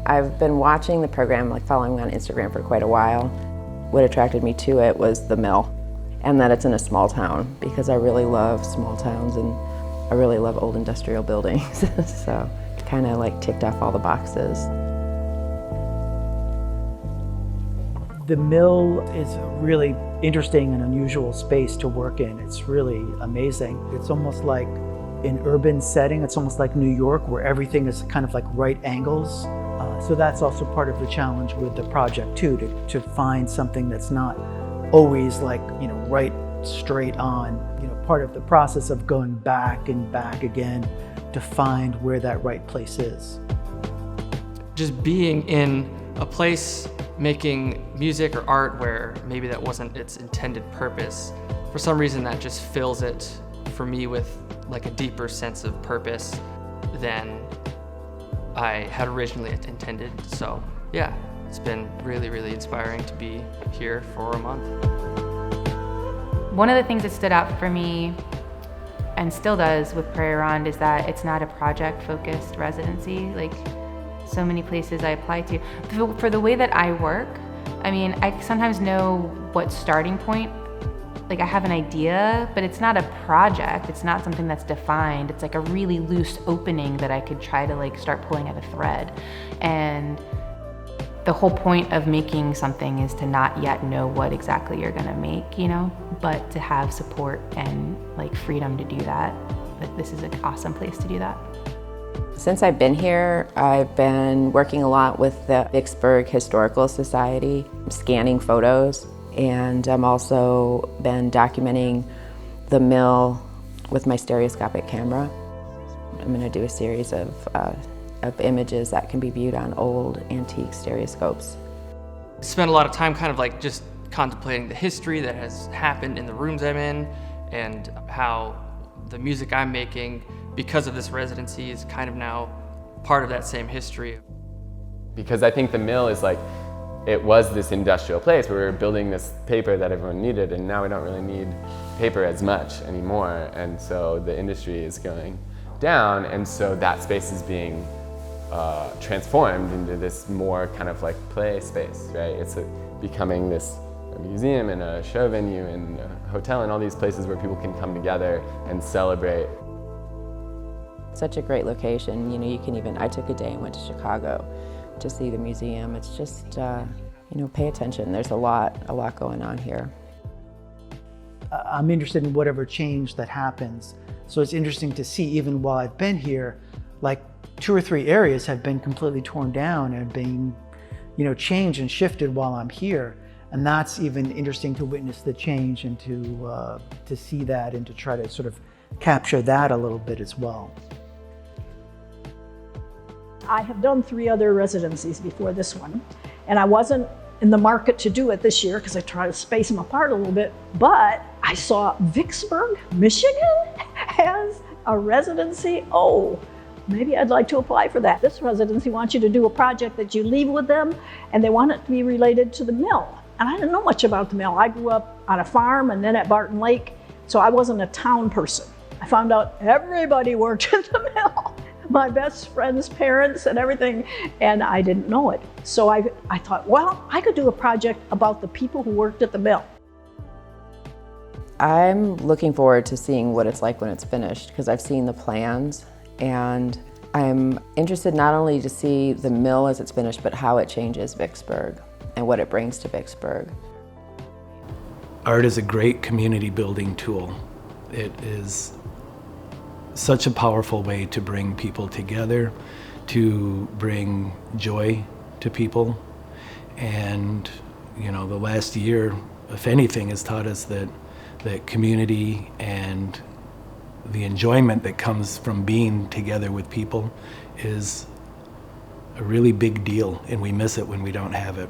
I've been watching the program, like following on Instagram for quite a while. What attracted me to it was the mill and that it's in a small town, because I really love small towns and I really love old industrial buildings. So it kind of like ticked off all the boxes. The mill is a really interesting and unusual space to work in. It's really amazing. It's almost like an urban setting. It's almost like New York, where everything is kind of like right angles. So that's also part of the challenge with the project too, to find something that's not always like, right straight on. Part of the process of going back and back again to find where that right place is. Just being in a place making music or art where maybe that wasn't its intended purpose, for some reason that just fills it for me with like a deeper sense of purpose than I had originally intended. So yeah, it's been really, really inspiring to be here for a month. One of the things that stood out for me, and still does with Prairie Ronde, is that it's not a project-focused residency. Like so many places I apply to. For the way that I work, I sometimes know what starting point, like I have an idea, but it's not a project. It's not something that's defined. It's like a really loose opening that I could try to like start pulling at a thread. And the whole point of making something is to not yet know what exactly you're gonna make, but to have support and like freedom to do that. Like this is an awesome place to do that. Since I've been here, I've been working a lot with the Vicksburg Historical Society, scanning photos, and I'm also been documenting the mill with my stereoscopic camera. I'm going to do a series of images that can be viewed on old antique stereoscopes. Spent a lot of time kind of like just contemplating the history that has happened in the rooms I'm in, and how the music I'm making, because of this residency, is kind of now part of that same history. Because I think the mill is like, it was this industrial place where we were building this paper that everyone needed, and now we don't really need paper as much anymore. And so the industry is going down, and so that space is being transformed into this more kind of like play space, right? It's becoming this museum and a show venue and a hotel and all these places where people can come together and celebrate. Such a great location. I took a day and went to Chicago to see the museum. It's just, pay attention. There's a lot going on here. I'm interested in whatever change that happens. So it's interesting to see, even while I've been here, like 2 or 3 areas have been completely torn down and being, changed and shifted while I'm here. And that's even interesting to witness the change and to see that and to try to sort of capture that a little bit as well. I have done 3 other residencies before this one, and I wasn't in the market to do it this year because I try to space them apart a little bit, but I saw Vicksburg, Michigan has a residency. Oh, maybe I'd like to apply for that. This residency wants you to do a project that you leave with them, and they want it to be related to the mill. And I didn't know much about the mill. I grew up on a farm and then at Barton Lake, so I wasn't a town person. I found out everybody worked in the mill. My best friend's parents and everything, and I didn't know it. So I thought, well, I could do a project about the people who worked at the mill. I'm looking forward to seeing what it's like when it's finished, because I've seen the plans, and I'm interested not only to see the mill as it's finished, but how it changes Vicksburg and what it brings to Vicksburg. Art is a great community building tool. It is such a powerful way to bring people together, to bring joy to people. And the last year, if anything, has taught us that community and the enjoyment that comes from being together with people is a really big deal, and we miss it when we don't have it.